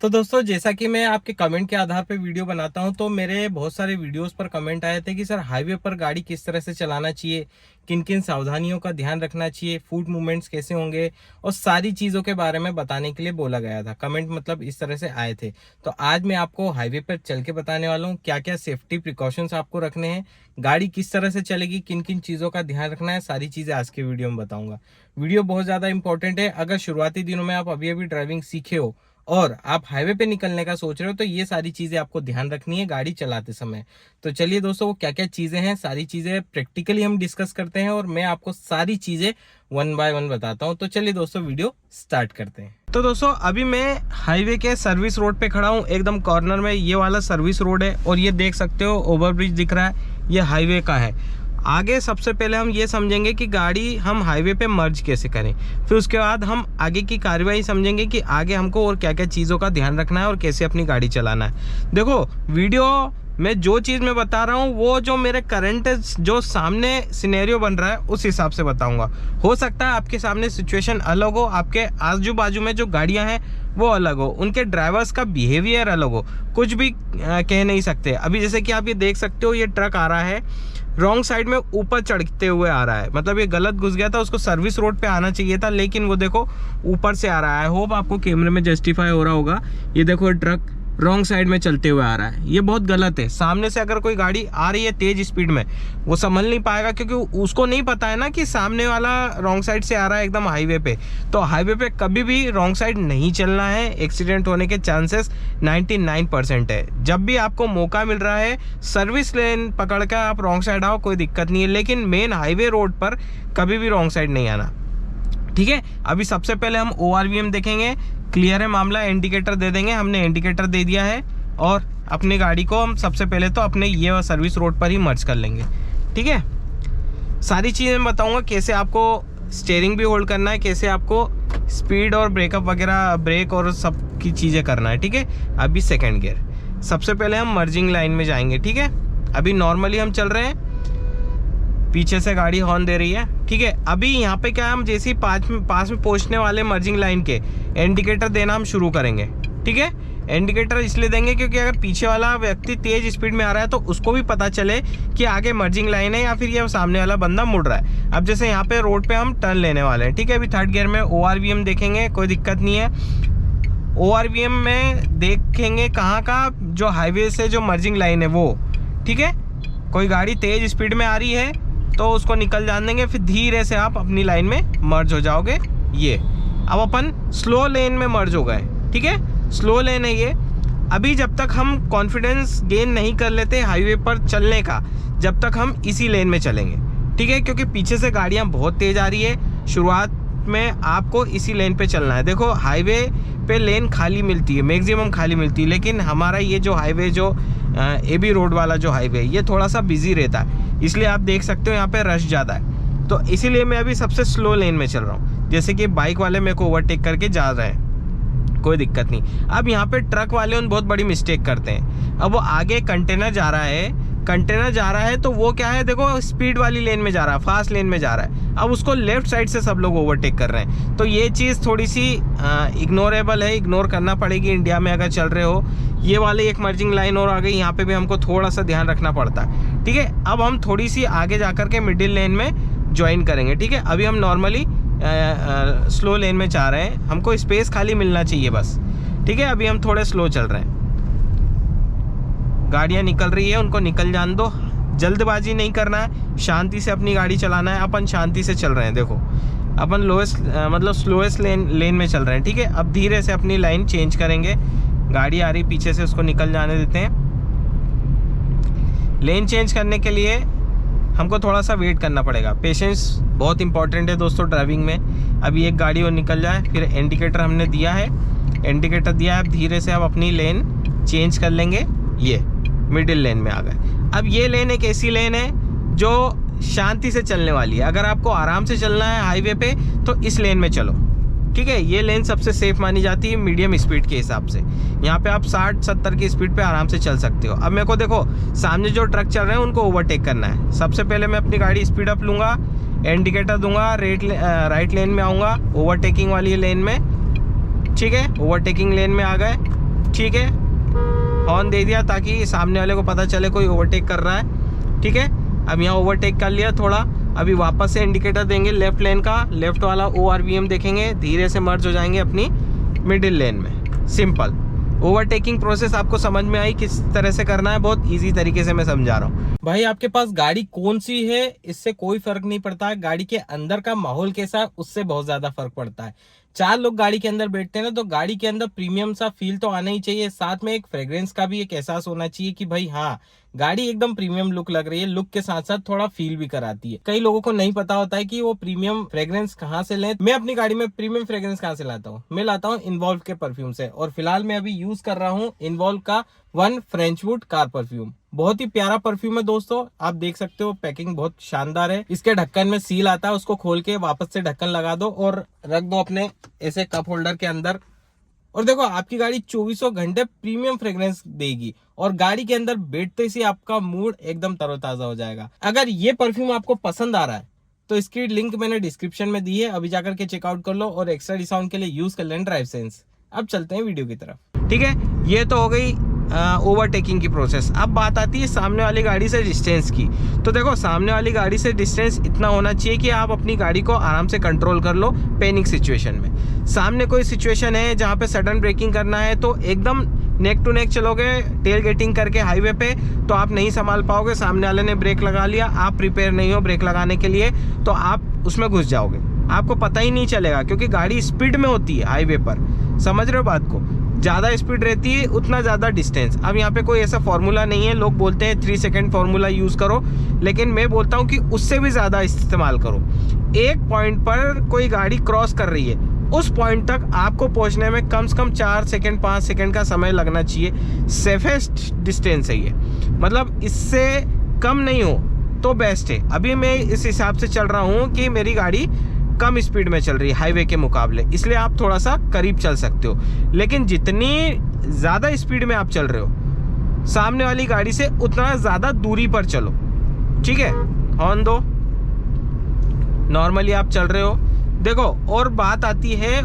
तो दोस्तों, जैसा कि मैं आपके कमेंट के आधार पे वीडियो बनाता हूं, तो मेरे बहुत सारे वीडियोस पर कमेंट आए थे कि सर हाईवे पर गाड़ी किस तरह से चलाना चाहिए, किन किन सावधानियों का ध्यान रखना चाहिए, फूट मूवमेंट्स कैसे होंगे और सारी चीज़ों के बारे में बताने के लिए बोला गया था। कमेंट मतलब इस तरह से आए थे। तो आज मैं आपको हाईवे पर चल के बताने वाला हूँ क्या क्या सेफ्टी प्रिकॉशंस आपको रखने हैं, गाड़ी किस तरह से चलेगी, किन किन चीज़ों का ध्यान रखना है, सारी चीज़ें आज के वीडियो में बताऊँगा। वीडियो बहुत ज़्यादा इंपॉर्टेंट है। अगर शुरुआती दिनों में आप अभी अभी ड्राइविंग सीखे हो और आप हाईवे पे निकलने का सोच रहे हो, तो ये सारी चीजें आपको ध्यान रखनी है गाड़ी चलाते समय। तो चलिए दोस्तों, वो क्या क्या चीजें हैं, सारी चीजें प्रैक्टिकली हम डिस्कस करते हैं और मैं आपको सारी चीजें वन बाय वन बताता हूं। तो चलिए दोस्तों, वीडियो स्टार्ट करते हैं। तो दोस्तों, अभी मैं हाईवे के सर्विस रोड पे खड़ा हूँ, एकदम कॉर्नर में ये वाला सर्विस रोड है और ये देख सकते हो ओवरब्रिज दिख रहा है, ये हाईवे का है। आगे सबसे पहले हम ये समझेंगे कि गाड़ी हम हाईवे पे मर्ज कैसे करें, फिर उसके बाद हम आगे की कार्रवाई समझेंगे कि आगे हमको और क्या क्या चीज़ों का ध्यान रखना है और कैसे अपनी गाड़ी चलाना है। देखो, वीडियो में जो चीज़ मैं बता रहा हूँ वो जो मेरे करंट जो सामने सिनेरियो बन रहा है उस हिसाब से बताऊंगा। हो सकता है आपके सामने सिचुएशन अलग हो, आपके आजू बाजू में जो गाड़ियाँ हैं वो अलग हो, उनके ड्राइवर्स का बिहेवियर अलग हो, कुछ भी कह नहीं सकते। अभी जैसे कि आप ये देख सकते हो, ये ट्रक आ रहा है रॉन्ग साइड में, ऊपर चढ़ते हुए आ रहा है, मतलब ये गलत घुस गया था, उसको सर्विस रोड पे आना चाहिए था, लेकिन वो देखो ऊपर से आ रहा है। होप आपको कैमरे में जस्टिफाई हो रहा होगा। ये देखो ट्रक रॉन्ग साइड में चलते हुए आ रहा है, ये बहुत गलत है। सामने से अगर कोई गाड़ी आ रही है तेज स्पीड में, वो संभल नहीं पाएगा, क्योंकि उसको नहीं पता है ना कि सामने वाला रॉन्ग साइड से आ रहा है एकदम हाईवे पे। तो हाईवे पे कभी भी रॉन्ग साइड नहीं चलना है, एक्सीडेंट होने के चांसेस 99% है। जब भी आपको मौका मिल रहा है सर्विस लेन पकड़ कर आप रॉन्ग साइड आओ, कोई दिक्कत नहीं है, लेकिन मेन हाईवे रोड पर कभी भी रॉन्ग साइड नहीं आना, ठीक है। अभी सबसे पहले हम ORVM देखेंगे, क्लियर है मामला, इंडिकेटर दे देंगे। हमने इंडिकेटर दे दिया है और अपनी गाड़ी को हम सबसे पहले तो अपने ये सर्विस रोड पर ही मर्ज कर लेंगे, ठीक है। सारी चीज़ें मैं बताऊंगा, कैसे आपको स्टीयरिंग भी होल्ड करना है, कैसे आपको स्पीड और ब्रेकअप वगैरह, ब्रेक और सब की चीज़ें करना है, ठीक है। अभी सेकेंड गियर, सबसे पहले हम मर्जिंग लाइन में जाएंगे, ठीक है। अभी नॉर्मली हम चल रहे हैं, पीछे से गाड़ी हॉर्न दे रही है, ठीक है। अभी यहाँ पे क्या है, हम जैसे ही पास में पहुँचने वाले मर्जिंग लाइन के इंडिकेटर देना हम शुरू करेंगे, ठीक है। इंडिकेटर इसलिए देंगे क्योंकि अगर पीछे वाला व्यक्ति तेज स्पीड में आ रहा है तो उसको भी पता चले कि आगे मर्जिंग लाइन है या फिर ये सामने वाला बंदा मुड़ रहा है। अब जैसे यहाँ पे रोड पे हम टर्न लेने वाले हैं, ठीक है। अभी थर्ड गियर में ORVM देखेंगे, कोई दिक्कत नहीं है। ORVM में देखेंगे कहाँ का, जो हाईवे से जो मर्जिंग लाइन है वो, ठीक है। कोई गाड़ी तेज स्पीड में आ रही है तो उसको निकल जान देंगे, फिर धीरे से आप अपनी लाइन में मर्ज हो जाओगे। ये अब अपन स्लो लेन में मर्ज हो गए, ठीक है। स्लो लेन है ये। अभी जब तक हम कॉन्फिडेंस गेन नहीं कर लेते हाईवे पर चलने का, जब तक हम इसी लेन में चलेंगे, ठीक है। क्योंकि पीछे से गाड़ियां बहुत तेज आ रही है, शुरुआत में आपको इसी लेन पे चलना है। देखो हाईवे पे लेन खाली मिलती है, मैक्सिमम खाली मिलती है, लेकिन हमारा ये जो हाईवे, जो AB रोड वाला जो हाईवे, ये थोड़ा सा बिजी रहता है, इसलिए आप देख सकते हो यहाँ पे रश ज़्यादा है। तो इसीलिए मैं अभी सबसे स्लो लेन में चल रहा हूँ, जैसे कि बाइक वाले मेरे को ओवरटेक करके जा रहे हैं, कोई दिक्कत नहीं। अब यहाँ पे ट्रक वाले उन बहुत बड़ी मिस्टेक करते हैं। अब वो आगे कंटेनर जा रहा है, तो वो क्या है, देखो स्पीड वाली लेन में जा रहा है, फास्ट लेन में जा रहा है। अब उसको लेफ्ट साइड से सब लोग ओवरटेक कर रहे हैं, तो ये चीज़ थोड़ी सी इग्नोरेबल है, इग्नोर करना पड़ेगी इंडिया में अगर चल रहे हो। ये वाली एक मर्जिंग लाइन और आ गई, यहाँ पे भी हमको थोड़ा सा ध्यान रखना पड़ता है, ठीक है। अब हम थोड़ी सी आगे जा कर के मिडिल लेन में ज्वाइन करेंगे, ठीक है। अभी हम नॉर्मली स्लो लेन में जा रहे हैं, हमको स्पेस खाली मिलना चाहिए बस, ठीक है। अभी हम थोड़े स्लो चल रहे हैं, गाड़ियाँ निकल रही है, उनको निकल जान दो, जल्दबाजी नहीं करना है, शांति से अपनी गाड़ी चलाना है। अपन शांति से चल रहे हैं, देखो अपन स्लोएस्ट लेन में चल रहे हैं, ठीक है। अब धीरे से अपनी लाइन चेंज करेंगे, गाड़ी आ रही पीछे से, उसको निकल जाने देते हैं। लेन चेंज करने के लिए हमको थोड़ा सा वेट करना पड़ेगा, पेशेंस बहुत इंपॉर्टेंट है दोस्तों ड्राइविंग में। अभी एक गाड़ी और निकल जाए, फिर इंडिकेटर हमने दिया है, इंडिकेटर दिया है, अब धीरे से आप अपनी लेन चेंज कर लेंगे। ये मिडिल लेन में आ गए। अब ये लेन एक ऐसी लेन है जो शांति से चलने वाली है, अगर आपको आराम से चलना है हाईवे पे तो इस लेन में चलो, ठीक है। ये लेन सबसे सेफ मानी जाती है मीडियम स्पीड के हिसाब से, यहाँ पे आप 60-70 की स्पीड पे आराम से चल सकते हो। अब मेरे को देखो सामने जो ट्रक चल रहे हैं उनको ओवरटेक करना है, सबसे पहले मैं अपनी गाड़ी स्पीड अप लूँगा, इंडिकेटर दूंगा, राइट लेन में आऊँगा, ओवरटेकिंग वाली लेन में, ठीक है। ओवरटेकिंग लेन में आ गए, ठीक है, हॉर्न दे दिया ताकि सामने वाले को पता चले कोई ओवरटेक कर रहा है। ठीक है, अब यहाँ ओवरटेक कर लिया थोड़ा, अभी वापस से इंडिकेटर देंगे लेफ्ट लेन का, लेफ्ट वाला ORVM देखेंगे, धीरे से मर्ज हो जाएंगे अपनी मिडिल लेन में। सिंपल ओवरटेकिंग प्रोसेस आपको समझ में आई किस तरह से करना है, बहुत इजी तरीके से मैं समझा रहा हूँ। भाई आपके पास गाड़ी कौन सी है इससे कोई फर्क नहीं पड़ता है, गाड़ी के अंदर का माहौल कैसा है उससे बहुत ज्यादा फर्क पड़ता है। 4 लोग गाड़ी के अंदर बैठते हैं ना, तो गाड़ी के अंदर प्रीमियम सा फील तो आना ही चाहिए, साथ में एक फ्रेग्रेंस का भी एक एहसास होना चाहिए कि भाई हाँ गाड़ी एकदम प्रीमियम लुक लग रही है। लुक के साथ साथ थोड़ा फील भी कराती है। कई लोगों को नहीं पता होता है कि वो प्रीमियम फ्रेग्रेंस कहाँ से लें। मैं अपनी गाड़ी में प्रीमियम फ्रेग्रेंस कहाँ से लाता हूँ, मैं लाता हूँ इन्वॉल्व के परफ्यूम से, और फिलहाल मैं अभी यूज कर रहा हूँ इन्वॉल्व का वन फ्रेंचवुड कार परफ्यूम। बहुत ही प्यारा परफ्यूम है दोस्तों, आप देख सकते हो, पैकिंग बहुत शानदार है। इसके ढक्कन में सील आता है, उसको खोल के वापस से ढक्कन लगा दो और रख दो अपने ऐसे कप होल्डर के अंदर, और देखो आपकी गाड़ी 24 घंटे प्रीमियम फ्रेग्रेंस देगी, और गाड़ी के अंदर बैठते ही आपका मूड एकदम तरोताजा हो जाएगा। अगर ये परफ्यूम आपको पसंद आ रहा है तो इसकी लिंक मैंने डिस्क्रिप्शन में दी है, अभी जाकर के चेकआउट कर लो और एक्स्ट्रा डिस्काउंट के लिए यूज कर लें ड्राइव सेंस। अब चलते हैं वीडियो की तरफ। ठीक है, ये तो हो गई ओवरटेकिंग की प्रोसेस। अब बात आती है सामने वाली गाड़ी से डिस्टेंस की। तो देखो सामने वाली गाड़ी से डिस्टेंस इतना होना चाहिए कि आप अपनी गाड़ी को आराम से कंट्रोल कर लो पैनिक सिचुएशन में। सामने कोई सिचुएशन है जहाँ पे सडन ब्रेकिंग करना है तो एकदम नेक टू नेक चलोगे टेल गेटिंग करके हाईवे पे, तो आप नहीं संभाल पाओगे। सामने वाले ने ब्रेक लगा लिया, आप प्रिपेयर नहीं हो ब्रेक लगाने के लिए, तो आप उसमें घुस जाओगे, आपको पता ही नहीं चलेगा, क्योंकि गाड़ी स्पीड में होती है हाईवे पर। समझ रहे हो बात को, ज़्यादा स्पीड रहती है उतना ज़्यादा डिस्टेंस। अब यहाँ पे कोई ऐसा फॉर्मूला नहीं है, लोग बोलते हैं 3 सेकेंड फॉर्मूला यूज़ करो, लेकिन मैं बोलता हूँ कि उससे भी ज़्यादा इस्तेमाल करो। एक पॉइंट पर कोई गाड़ी क्रॉस कर रही है, उस पॉइंट तक आपको पहुँचने में कम से कम 4 सेकेंड 5 सेकेंड का समय लगना चाहिए। सेफेस्ट डिस्टेंस है ये, मतलब इससे कम नहीं हो तो बेस्ट है। अभी मैं इस हिसाब से चल रहा हूँ कि मेरी गाड़ी कम स्पीड में चल रही है हाईवे के मुकाबले, इसलिए आप थोड़ा सा करीब चल सकते हो। लेकिन जितनी ज़्यादा स्पीड में आप चल रहे हो सामने वाली गाड़ी से, उतना ज़्यादा दूरी पर चलो। ठीक है, हॉर्न दो, नॉर्मली आप चल रहे हो। देखो और बात आती है,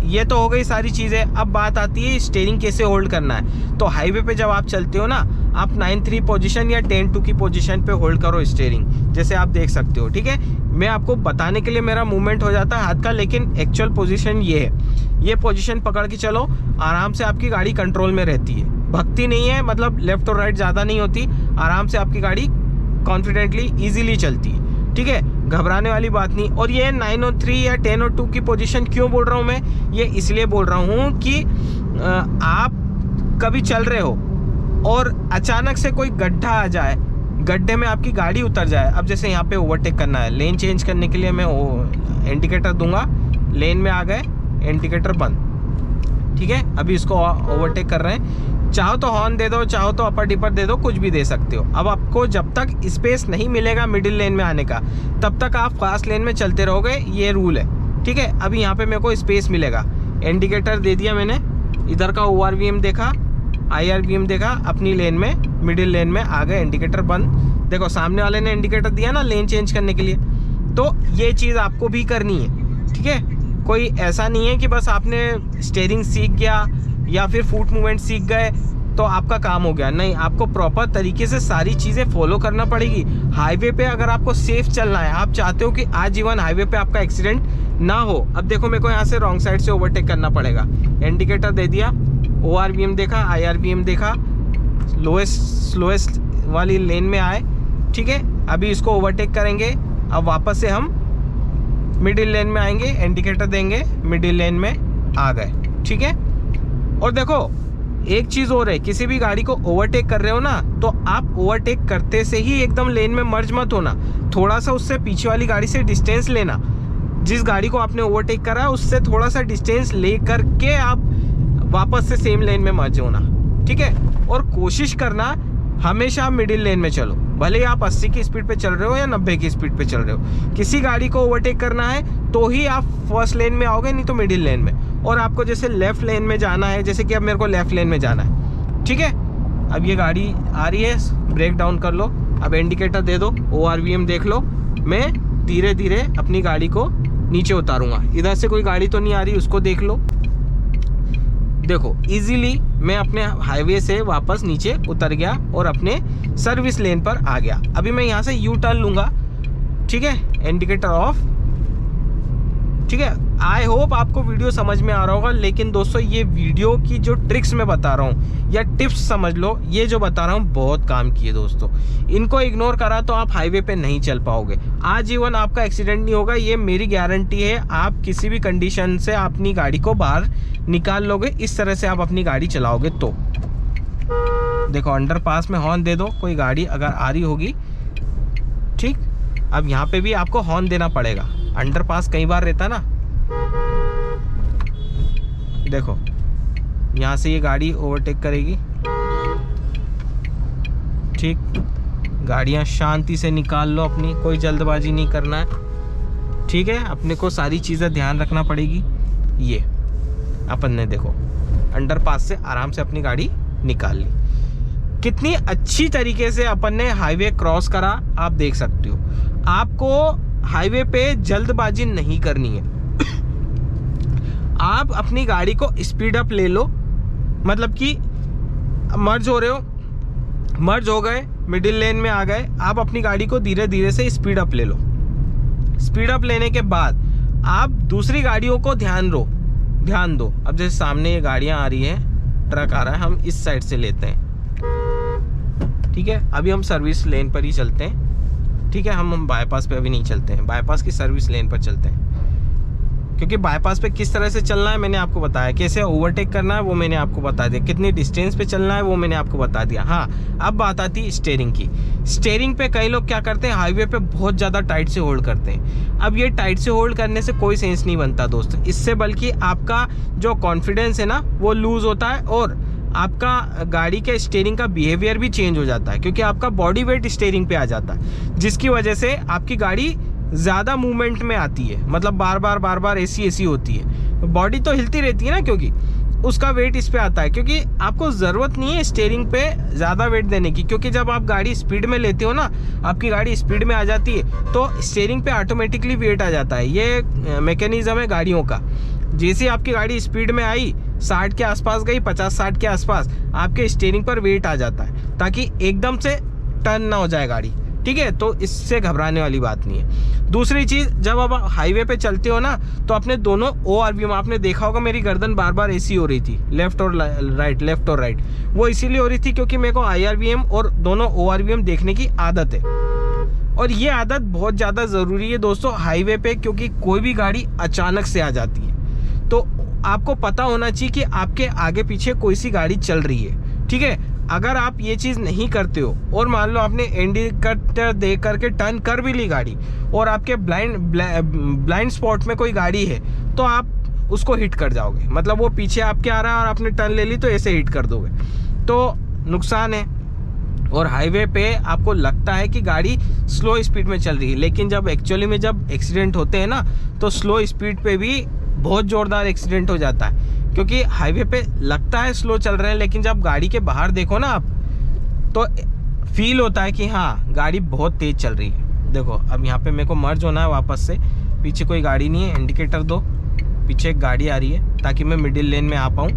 ये तो हो गई सारी चीज़ें, अब बात आती है स्टीयरिंग कैसे होल्ड करना है। तो हाईवे पे जब आप चलते हो ना, आप 9-3 पोजीशन या 10-2 की पोजीशन पे होल्ड करो स्टीयरिंग, जैसे आप देख सकते हो। ठीक है, मैं आपको बताने के लिए मेरा मूवमेंट हो जाता है हाथ का, लेकिन एक्चुअल पोजीशन ये है। ये पोजीशन पकड़ के चलो, आराम से आपकी गाड़ी कंट्रोल में रहती है, भगती नहीं है, मतलब लेफ्ट और राइट ज़्यादा नहीं होती, आराम से आपकी गाड़ी कॉन्फिडेंटली ईजिली चलती है। ठीक है, घबराने वाली बात नहीं। और ये 9 और 3 या 10 और 2 की पोजीशन क्यों बोल रहा हूँ मैं, ये इसलिए बोल रहा हूँ कि आप कभी चल रहे हो और अचानक से कोई गड्ढा आ जाए, गड्ढे में आपकी गाड़ी उतर जाए। अब जैसे यहाँ पे ओवरटेक करना है, लेन चेंज करने के लिए मैं इंडिकेटर दूंगा, लेन में आ गए, इंडिकेटर बंद। ठीक है, अभी इसको ओवरटेक कर रहे हैं, चाहो तो हॉर्न दे दो, चाहो तो अपर डिपर दे दो, कुछ भी दे सकते हो। अब आपको जब तक स्पेस नहीं मिलेगा मिडिल लेन में आने का, तब तक आप फास्ट लेन में चलते रहोगे, ये रूल है। ठीक है, अभी यहाँ पे मेरे को स्पेस मिलेगा, इंडिकेटर दे दिया मैंने, इधर का ORVM देखा, IRVM देखा, अपनी लेन में मिडिल लेन में आ गए, इंडिकेटर बंद। देखो सामने वाले ने इंडिकेटर दिया ना लेन चेंज करने के लिए, तो ये चीज़ आपको भी करनी है। ठीक है, कोई ऐसा नहीं है कि बस आपने स्टीयरिंग सीख गया या फिर फुट मूवमेंट सीख गए तो आपका काम हो गया, नहीं, आपको प्रॉपर तरीके से सारी चीज़ें फॉलो करना पड़ेगी। हाईवे पे अगर आपको सेफ चलना है, आप चाहते हो कि आजीवन हाईवे पे आपका एक्सीडेंट ना हो। अब देखो मेरे को यहाँ से रॉन्ग साइड से ओवरटेक करना पड़ेगा, इंडिकेटर दे दिया, ORVM देखा, IRVM देखा, स्लोएस्ट वाली लेन में आए। ठीक है, अभी इसको ओवरटेक करेंगे, अब वापस से हम मिडिल लेन में आएंगे, इंडिकेटर देंगे, मिडिल लेन में आ गए। ठीक है, और देखो एक चीज़ और है, किसी भी गाड़ी को ओवरटेक कर रहे हो ना, तो आप ओवरटेक करते से ही एकदम लेन में मर्ज मत होना, थोड़ा सा उससे पीछे वाली गाड़ी से डिस्टेंस लेना। जिस गाड़ी को आपने ओवरटेक करा है उससे थोड़ा सा डिस्टेंस ले करके आप वापस से सेम लेन में मर्ज होना। ठीक है, और कोशिश करना हमेशा मिडिल लेन में चलो, भले ही आप 80 की स्पीड पे चल रहे हो या 90 की स्पीड पे चल रहे हो। किसी गाड़ी को ओवरटेक करना है तो ही आप फर्स्ट लेन में आओगे, नहीं तो मिडिल लेन में। और आपको जैसे लेफ्ट लेन में जाना है, जैसे कि अब मेरे को लेफ्ट लेन में जाना है। ठीक है, अब ये गाड़ी आ रही है, ब्रेक डाउन कर लो, अब इंडिकेटर दे दो, ORVM देख लो, मैं धीरे धीरे अपनी गाड़ी को नीचे उतारूंगा। इधर से कोई गाड़ी तो नहीं आ रही, उसको देख लो, देखो इजीली मैं अपने हाईवे से वापस नीचे उतर गया और अपने सर्विस लेन पर आ गया। अभी मैं यहाँ से यू टर्न लूँगा, ठीक है, इंडिकेटर ऑफ, ठीक है। आई होप आपको वीडियो समझ में आ रहा होगा। लेकिन दोस्तों ये वीडियो की जो ट्रिक्स मैं बता रहा हूँ या टिप्स समझ लो, ये जो बता रहा हूँ बहुत काम की है दोस्तों। इनको इग्नोर करा तो आप हाईवे पे नहीं चल पाओगे, आजीवन आपका एक्सीडेंट नहीं होगा, ये मेरी गारंटी है। आप किसी भी कंडीशन से अपनी गाड़ी को बाहर निकाल लोगे, इस तरह से आप अपनी गाड़ी चलाओगे तो। देखो अंडरपास में हॉर्न दे दो, कोई गाड़ी अगर आ रही होगी, ठीक। अब यहाँ पे भी आपको हॉर्न देना पड़ेगा, अंडरपास कई बार रहता ना। देखो यहाँ से ये गाड़ी ओवरटेक करेगी, ठीक। गाड़ियाँ शांति से निकाल लो अपनी, कोई जल्दबाजी नहीं करना है, ठीक है। अपने को सारी चीज़ें ध्यान रखना पड़ेगी। ये अपन ने देखो अंडरपास से आराम से अपनी गाड़ी निकाल ली, कितनी अच्छी तरीके से अपन ने हाईवे क्रॉस करा, आप देख सकते हो। आपको हाईवे पे जल्दबाजी नहीं करनी है। आप अपनी गाड़ी को स्पीड अप ले लो, मतलब कि मर्ज हो रहे हो, मर्ज हो गए, मिडिल लेन में आ गए, आप अपनी गाड़ी को धीरे धीरे से स्पीड अप ले लो। स्पीड अप लेने के बाद आप दूसरी गाड़ियों को ध्यान दो। अब जैसे सामने ये गाड़ियां आ रही है, ट्रक आ रहा है, हम इस साइड से लेते हैं, ठीक है। अभी हम सर्विस लेन पर ही चलते हैं, ठीक है। हम बाईपास पे अभी नहीं चलते हैं, बाईपास की सर्विस लेन पर चलते हैं, क्योंकि बाईपास पे किस तरह से चलना है मैंने आपको बताया, कैसे ओवरटेक करना है वो मैंने आपको बता दिया, कितनी डिस्टेंस पे चलना है वो मैंने आपको बता दिया। हाँ, अब बात आती है स्टीयरिंग की। स्टीयरिंग पे कई लोग क्या करते हैं, हाईवे पे बहुत ज़्यादा टाइट से होल्ड करते हैं। अब ये टाइट से होल्ड करने से कोई सेंस नहीं बनता दोस्त, इससे बल्कि आपका जो कॉन्फिडेंस है ना वो लूज़ होता है और आपका गाड़ी के स्टीयरिंग का बिहेवियर भी चेंज हो जाता है, क्योंकि आपका बॉडी वेट स्टीयरिंग पे आ जाता है, जिसकी वजह से आपकी गाड़ी ज़्यादा मूवमेंट में आती है, मतलब बार बार ऐसी होती है, बॉडी तो हिलती रहती है ना, क्योंकि उसका वेट इस पे आता है। क्योंकि आपको ज़रूरत नहीं है स्टीयरिंग पे ज़्यादा वेट देने की, क्योंकि जब आप गाड़ी स्पीड में लेते हो ना, आपकी गाड़ी स्पीड में आ जाती है तो स्टीयरिंग पे ऑटोमेटिकली वेट आ जाता है। ये मैकेनिज़्म है गाड़ियों का। जैसे आपकी गाड़ी स्पीड में आई, 60 के आसपास गई, 50-60 के आसपास, आपके स्टीयरिंग पर वेट आ जाता है, ताकि एकदम से टर्न ना हो जाए गाड़ी, ठीक है। तो इससे घबराने वाली बात नहीं है। दूसरी चीज़, जब आप हाईवे पे चलते हो ना, तो अपने दोनों ORVM, आपने देखा होगा मेरी गर्दन बार ऐसी हो रही थी, लेफ्ट और राइट, वो इसीलिए हो रही थी क्योंकि मेरे को IRVM और दोनों ORVM देखने की आदत है। और ये आदत बहुत ज़्यादा ज़रूरी है दोस्तों हाईवे पे, क्योंकि कोई भी गाड़ी अचानक से आ जाती है, तो आपको पता होना चाहिए कि आपके आगे पीछे कोई सी गाड़ी चल रही है, ठीक है। अगर आप ये चीज़ नहीं करते हो और मान लो आपने इंडिकेटर दे करके टर्न कर भी ली गाड़ी और आपके ब्लाइंड स्पॉट में कोई गाड़ी है, तो आप उसको हिट कर जाओगे, मतलब वो पीछे आपके आ रहा है और आपने टर्न ले ली तो ऐसे हिट कर दोगे, तो नुकसान है। और हाईवे पे आपको लगता है कि गाड़ी स्लो स्पीड में चल रही है, लेकिन जब एक्चुअली में जब एक्सीडेंट होते हैं ना, तो स्लो स्पीड पे भी बहुत ज़ोरदार एक्सीडेंट हो जाता है, क्योंकि हाईवे पे लगता है स्लो चल रहे हैं, लेकिन जब गाड़ी के बाहर देखो ना आप, तो फील होता है कि हाँ गाड़ी बहुत तेज़ चल रही है। देखो अब यहाँ पे मेरे को मर्ज होना है वापस से, पीछे कोई गाड़ी नहीं है, इंडिकेटर दो, पीछे एक गाड़ी आ रही है ताकि मैं मिडिल लेन में आ पाऊँ।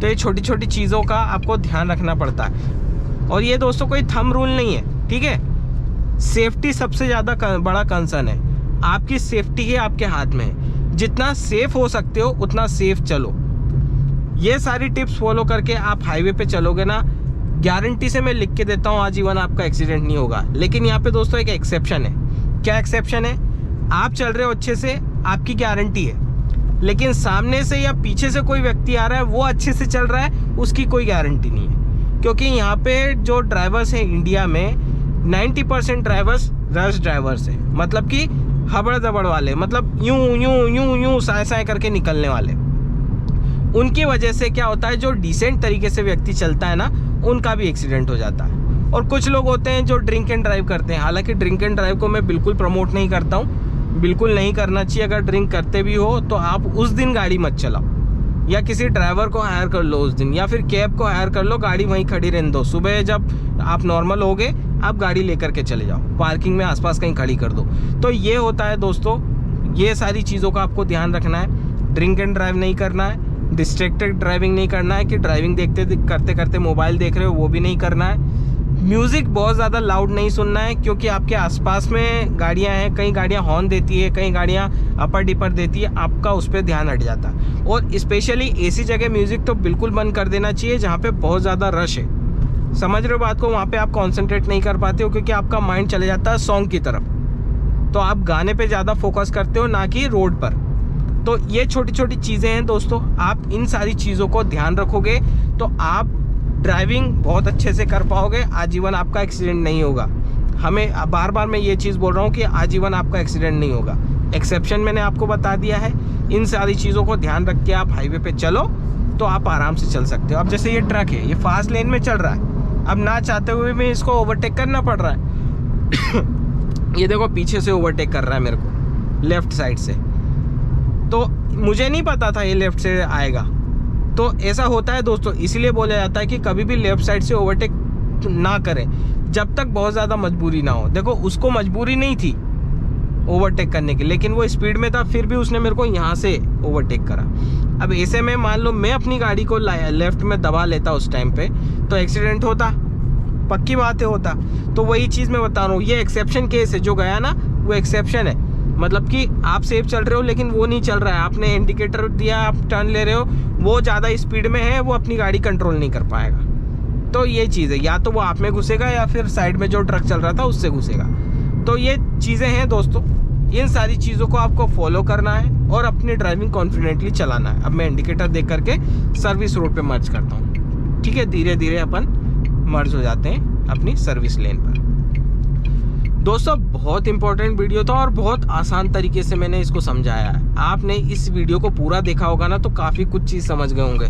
तो ये छोटी छोटी चीज़ों का आपको ध्यान रखना पड़ता है। और ये दोस्तों कोई थंब रूल नहीं है, ठीक है। सेफ्टी सबसे ज़्यादा बड़ा कंसर्न है, आपकी सेफ्टी है आपके हाथ में है, जितना सेफ हो सकते हो उतना सेफ चलो। ये सारी टिप्स फॉलो करके आप हाईवे पे चलोगे ना, गारंटी से मैं लिख के देता हूँ आजीवन आपका एक्सीडेंट नहीं होगा। लेकिन यहाँ पे दोस्तों एक एक्सेप्शन है। क्या एक्सेप्शन है? आप चल रहे हो अच्छे से, आपकी गारंटी है, लेकिन सामने से या पीछे से कोई व्यक्ति आ रहा है, वो अच्छे से चल रहा है, उसकी कोई गारंटी नहीं है। क्योंकि यहाँ पे जो ड्राइवर्स हैं इंडिया में 90% ड्राइवर्स रश ड्राइवर्स हैं, मतलब कि हबड़ दबड़ वाले, मतलब यूं यूं यूं यूं साए साए करके निकलने वाले। उनकी वजह से क्या होता है, जो डिसेंट तरीके से व्यक्ति चलता है ना, उनका भी एक्सीडेंट हो जाता है। और कुछ लोग होते हैं जो ड्रिंक एंड ड्राइव करते हैं। हालांकि ड्रिंक एंड ड्राइव को मैं बिल्कुल प्रमोट नहीं करता हूँ, बिल्कुल नहीं करना चाहिए। अगर ड्रिंक करते भी हो तो आप उस दिन गाड़ी मत चलाओ, या किसी ड्राइवर को हायर कर लो उस दिन, या फिर कैब को हायर कर लो, गाड़ी वहीं खड़ी रहने दो। सुबह जब आप नॉर्मल होगे आप गाड़ी लेकर के चले जाओ, पार्किंग में आसपास कहीं खड़ी कर दो। तो ये होता है दोस्तों, ये सारी चीज़ों का आपको ध्यान रखना है। ड्रिंक एंड ड्राइव नहीं करना है, डिस्ट्रैक्टेड ड्राइविंग नहीं करना है कि ड्राइविंग करते करते मोबाइल देख रहे हो, वो भी नहीं करना है। म्यूज़िक बहुत ज़्यादा लाउड नहीं सुनना है, क्योंकि आपके आसपास में गाड़ियां हैं, कई गाड़ियां हॉर्न देती है, कई गाड़ियां अपर डिपर देती है, आपका उस पर ध्यान हट जाता है। और स्पेशली ऐसी जगह म्यूज़िक तो बिल्कुल बंद कर देना चाहिए जहाँ पे बहुत ज़्यादा रश है। समझ रहे हो बात को? वहाँ पे आप कॉन्सेंट्रेट नहीं कर पाते हो, क्योंकि आपका माइंड चले जाता है सॉन्ग की तरफ, तो आप गाने पे ज़्यादा फोकस करते हो, ना कि रोड पर। तो ये छोटी छोटी चीज़ें हैं दोस्तों, आप इन सारी चीज़ों को ध्यान रखोगे तो आप ड्राइविंग बहुत अच्छे से कर पाओगे, आजीवन आपका एक्सीडेंट नहीं होगा। हमें बार बार मैं ये चीज़ बोल रहा हूँ कि आजीवन आपका एक्सीडेंट नहीं होगा। एक्सेप्शन मैंने आपको बता दिया है। इन सारी चीज़ों को ध्यान रख के आप हाईवे पे चलो तो आप आराम से चल सकते हो। अब जैसे ये ट्रक है, ये फास्ट लेन में चल रहा है, अब ना चाहते हुए भी इसको ओवरटेक करना पड़ रहा है। ये देखो पीछे से ओवरटेक कर रहा है मेरे को, लेफ्ट साइड से, तो मुझे नहीं पता था ये लेफ्ट से आएगा। तो ऐसा होता है दोस्तों, इसलिए बोला जाता है कि कभी भी लेफ्ट साइड से ओवरटेक ना करें जब तक बहुत ज़्यादा मजबूरी ना हो। देखो उसको मजबूरी नहीं थी ओवरटेक करने की, लेकिन वो स्पीड में था, फिर भी उसने मेरे को यहाँ से ओवरटेक करा। अब ऐसे में मान लो मैं अपनी गाड़ी को लेफ्ट में दबा लेता उस टाइम पे, तो एक्सीडेंट होता, पक्की बात है होता। तो वही चीज़ मैं बता रहा हूँ, ये एक्सेप्शन केस है जो गया ना, वो एक्सेप्शन है। मतलब कि आप सेफ चल रहे हो लेकिन वो नहीं चल रहा है, आपने इंडिकेटर दिया, आप टर्न ले रहे हो, वो ज़्यादा स्पीड में है, वो अपनी गाड़ी कंट्रोल नहीं कर पाएगा। तो ये चीज़ है, या तो वो आप में घुसेगा या फिर साइड में जो ट्रक चल रहा था उससे घुसेगा। तो ये चीज़ें हैं दोस्तों, इन सारी चीज़ों को आपको फॉलो करना है और अपनी ड्राइविंग कॉन्फिडेंटली चलाना है। अब मैं इंडिकेटर देख करके सर्विस रोड पे मर्ज करता हूँ, ठीक है। धीरे धीरे अपन मर्ज हो जाते हैं अपनी सर्विस लेन पर। दोस्तों बहुत इंपॉर्टेंट वीडियो था और बहुत आसान तरीके से मैंने इसको समझाया है। आपने इस वीडियो को पूरा देखा होगा ना, तो काफ़ी कुछ चीज़ समझ गए होंगे।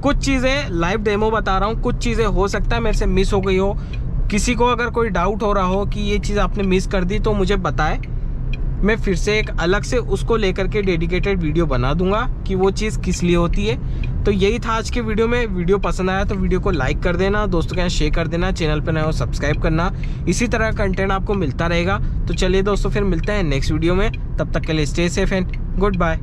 कुछ चीज़ें लाइव डेमो बता रहा हूँ, कुछ चीज़ें हो सकता है मेरे से मिस हो गई हो। किसी को अगर कोई डाउट हो रहा हो कि ये चीज़ आपने मिस कर दी तो मुझे बताए, मैं फिर से एक अलग से उसको लेकर के डेडिकेटेड वीडियो बना दूंगा कि वो चीज़ किस लिए होती है। तो यही था आज के वीडियो में। वीडियो पसंद आया तो वीडियो को लाइक कर देना, दोस्तों के साथ शेयर कर देना, चैनल पर नए हो सब्सक्राइब करना। इसी तरह का कंटेंट आपको मिलता रहेगा। तो चलिए दोस्तों, फिर मिलते हैं नेक्स्ट वीडियो में। तब तक के लिए stay safe and good bye.